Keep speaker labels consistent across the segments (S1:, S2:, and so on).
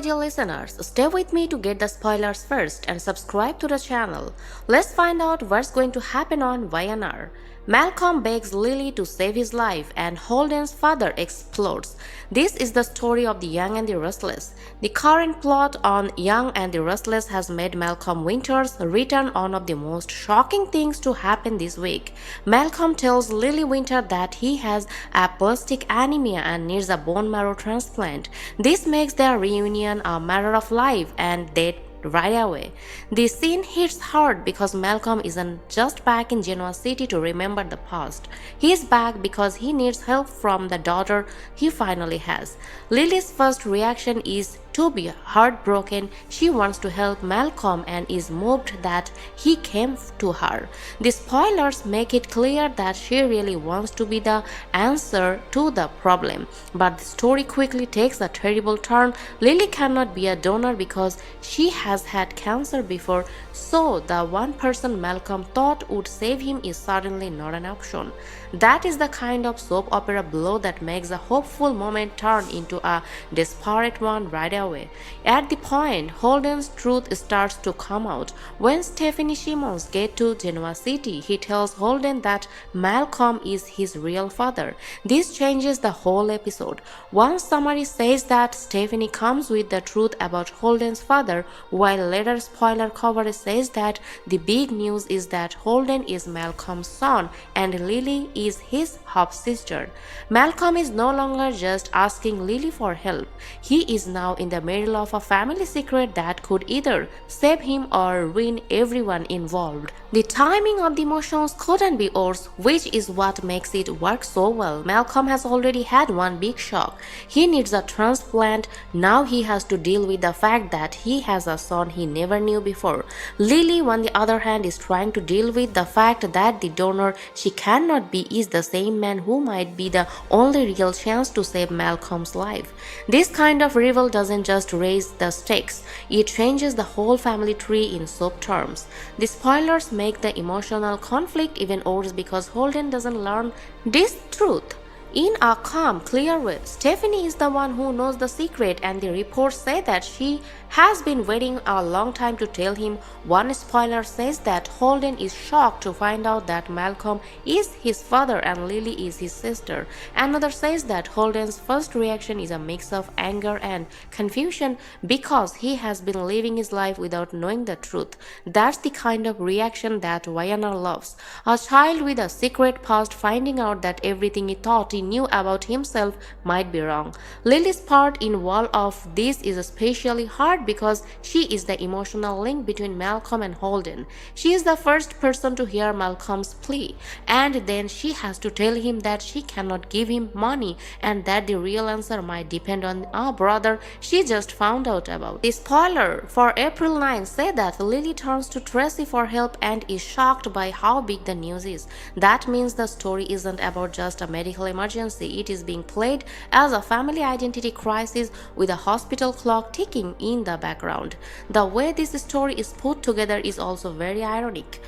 S1: dear listeners, stay with me to get the spoilers first and subscribe to the channel. Let's find out what's going to happen on YNR. Malcolm begs Lily to save his life and Holden's father explodes. This is the story of the Young and the Restless. The current plot on Young and the Restless has made Malcolm Winter's return one of the most shocking things to happen this week. Malcolm tells Lily Winter that he has aplastic anemia and needs a bone marrow transplant. This makes their reunion a matter of life and death right away. The scene hits hard because Malcolm isn't just back in Genoa City to remember the past. He's back because he needs help from the daughter he finally has. Lily's first reaction is to be heartbroken. She wants to help Malcolm and is moved that he came to her. The spoilers make it clear that she really wants to be the answer to the problem. But the story quickly takes a terrible turn. Lily cannot be a donor because she has had cancer before, so the one person Malcolm thought would save him is suddenly not an option. That is the kind of soap opera blow that makes a hopeful moment turn into a desperate one right away. At the point, Holden's truth starts to come out. When Stephanie Simmons gets to Genoa City, he tells Holden that Malcolm is his real father. This changes the whole episode. One summary says that Stephanie comes with the truth about Holden's father, while later spoiler coverage says that the big news is that Holden is Malcolm's son and Lily is his half-sister. Malcolm is no longer just asking Lily for help. He is now in the middle of a family secret that could either save him or ruin everyone involved. The timing of the emotions couldn't be worse, which is what makes it work so well. Malcolm has already had one big shock. He needs a transplant. Now he has to deal with the fact that he has a son he never knew before. Lily, on the other hand, is trying to deal with the fact that the donor she cannot be is the same man who might be the only real chance to save Malcolm's life. This kind of reveal doesn't just raise the stakes, it changes the whole family tree in soap terms. The spoilers make the emotional conflict even worse because Holden doesn't learn this truth in a calm, clear way. Stephanie is the one who knows the secret, and the reports say that she has been waiting a long time to tell him. One spoiler says that Holden is shocked to find out that Malcolm is his father and Lily is his sister. Another says that Holden's first reaction is a mix of anger and confusion because he has been living his life without knowing the truth. That's the kind of reaction that YNR loves. A child with a secret past finding out that everything he thought he knew about himself might be wrong. Lily's part in all of this is especially hard because she is the emotional link between Malcolm and Holden. She is the first person to hear Malcolm's plea, and then she has to tell him that she cannot give him money and that the real answer might depend on a brother she just found out about. The spoiler for April 9 said that Lily turns to Tracy for help and is shocked by how big the news is. That means the story isn't about just a medical emergency. It is being played as a family identity crisis with a hospital clock ticking in the background. The way this story is put together is also very ironic.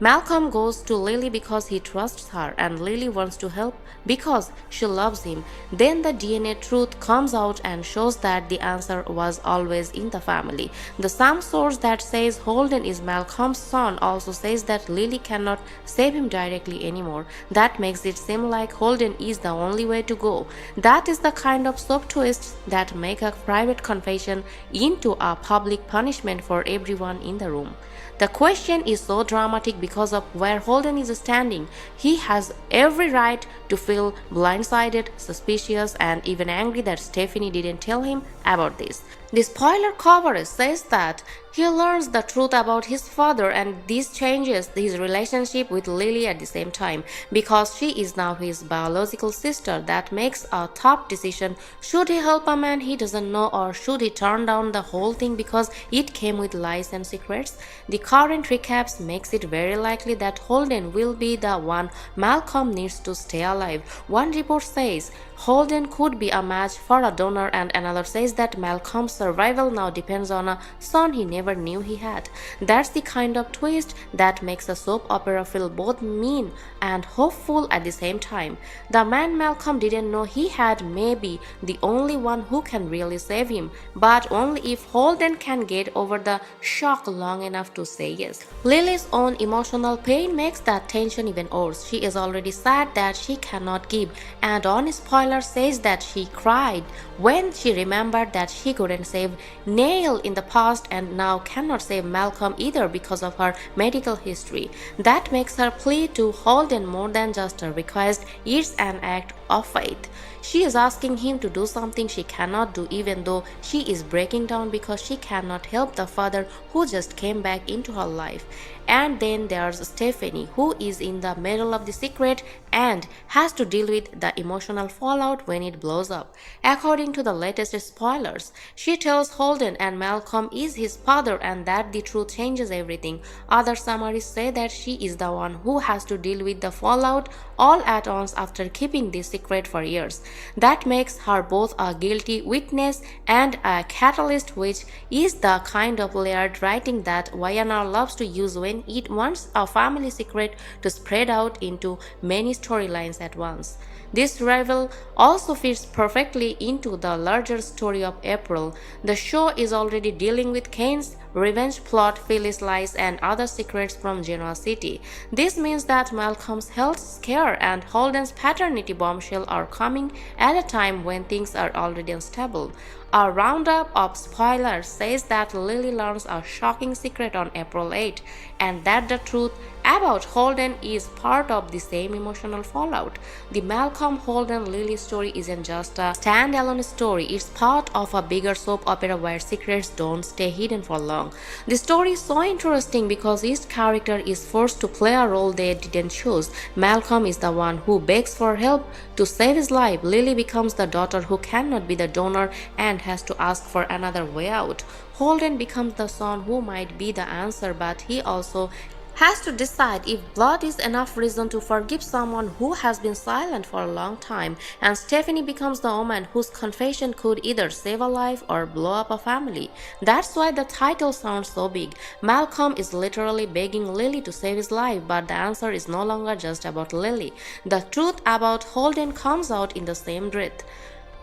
S1: Malcolm goes to Lily because he trusts her, and Lily wants to help because she loves him. Then the DNA truth comes out and shows that the answer was always in the family. The same source that says Holden is Malcolm's son also says that Lily cannot save him directly anymore. That makes it seem like Holden is the only way to go. That is the kind of soap twists that make a private confession into a public punishment for everyone in the room. The question is so dramatic because of where Holden is standing. He has every right to feel blindsided, suspicious, and even angry that Stephanie didn't tell him about this. The spoiler coverage says that he learns the truth about his father, and this changes his relationship with Lily at the same time because she is now his biological sister. That makes a tough decision. Should he help a man he doesn't know, or should he turn down the whole thing because it came with lies and secrets? The current recaps makes it very likely that Holden will be the one Malcolm needs to stay alive. One report says Holden could be a match for a donor, and another says that Malcolm's survival now depends on a son he never knew he had. That's the kind of twist that makes a soap opera feel both mean and hopeful at the same time. The man Malcolm didn't know he had may be the only one who can really save him, but only if Holden can get over the shock long enough to say yes. Lily's own emotional pain makes that tension even worse. She is already sad that she cannot give, and on spoiler says that she cried when she remembered that she couldn't save Neil in the past and now cannot save Malcolm either because of her medical history. That makes her plea to Holden more than just a request, it's an act of faith. She is asking him to do something she cannot do, even though she is breaking down because she cannot help the father who just came back into her life. And then there's Stephanie, who is in the middle of the secret and has to deal with the emotional fallout when it blows up. According to the latest spoilers, she tells Holden and Malcolm is his father and that the truth changes everything. Other summaries say that she is the one who has to deal with the fallout all at once after keeping this secret for years. That makes her both a guilty witness and a catalyst, which is the kind of layered writing that YNR loves to use when it wants a family secret to spread out into many storylines at once. This rival also fits perfectly into the larger story of April. The show is already dealing with Kane's revenge plot, Phyllis lies, and other secrets from Genoa City. This means that Malcolm's health scare and Holden's paternity bombshell are coming at a time when things are already unstable. A roundup of spoilers says that Lily learns a shocking secret on April 8 and that the truth about Holden is part of the same emotional fallout. The Malcolm Holden Lily story isn't just a standalone story, it's part of a bigger soap opera where secrets don't stay hidden for long. The story is so interesting because each character is forced to play a role they didn't choose. Malcolm is the one who begs for help to save his life. Lily becomes the daughter who cannot be the donor and has to ask for another way out. Holden becomes the son who might be the answer, but he also has to decide if blood is enough reason to forgive someone who has been silent for a long time, and Stephanie becomes the woman whose confession could either save a life or blow up a family. That's why the title sounds so big. Malcolm is literally begging Lily to save his life, but the answer is no longer just about Lily. The truth about Holden comes out in the same breath.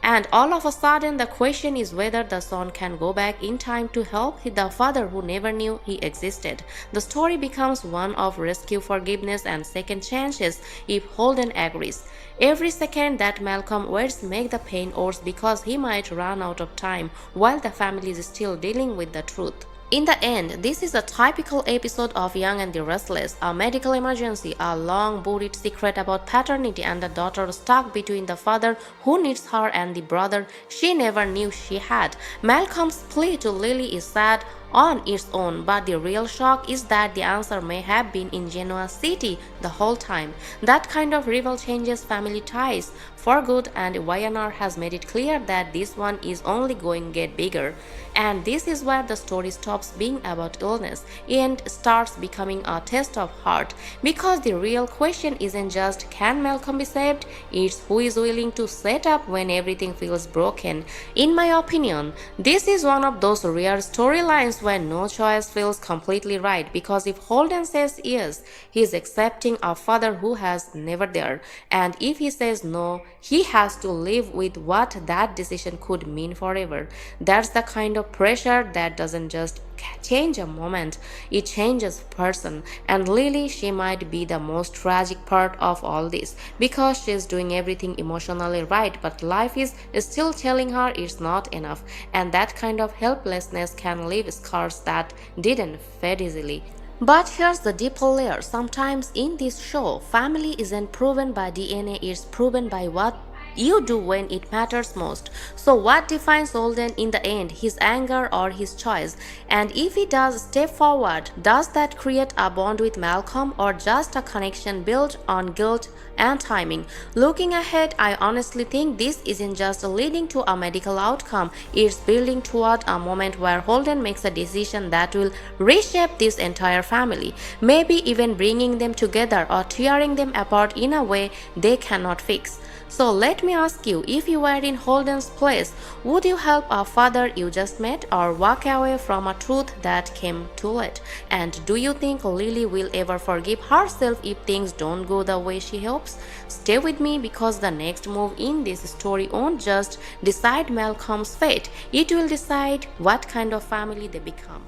S1: And all of a sudden, the question is whether the son can go back in time to help the father who never knew he existed. The story becomes one of rescue, forgiveness, and second chances if Holden agrees. Every second that Malcolm waits makes the pain worse because he might run out of time while the family is still dealing with the truth. In the end, this is a typical episode of Young and the Restless, a medical emergency, a long-buried secret about paternity, and a daughter stuck between the father who needs her and the brother she never knew she had. Malcolm's plea to Lily is sad on its own, but the real shock is that the answer may have been in Genoa City the whole time. That kind of rival changes family ties for good, and YNR has made it clear that this one is only going to get bigger. And this is where the story stops being about illness and starts becoming a test of heart, because the real question isn't just can Malcolm be saved, it's who is willing to set up when everything feels broken. In my opinion, this is one of those rare storylines when no choice feels completely right, because if Holden says yes, he is accepting a father who has never there, and if he says no, he has to live with what that decision could mean forever. That's the kind of pressure that doesn't just change a moment, it changes person. And Lily, she might be the most tragic part of all this, because she's doing everything emotionally right, but life is still telling her it's not enough, and that kind of helplessness can leave scars that didn't fade easily. But here's the deeper layer. Sometimes in this show, family isn't proven by DNA, it's proven by what you do when it matters most. So what defines Holden in the end, his anger or his choice? And if he does step forward, does that create a bond with Malcolm or just a connection built on guilt and timing? Looking ahead, I honestly think this isn't just leading to a medical outcome, it's building toward a moment where Holden makes a decision that will reshape this entire family, maybe even bringing them together or tearing them apart in a way they cannot fix. So let me ask you, if you were in Holden's place, would you help a father you just met or walk away from a truth that came too late? And do you think Lily will ever forgive herself if things don't go the way she hopes? Stay with me, because the next move in this story won't just decide Malcolm's fate, it will decide what kind of family they become.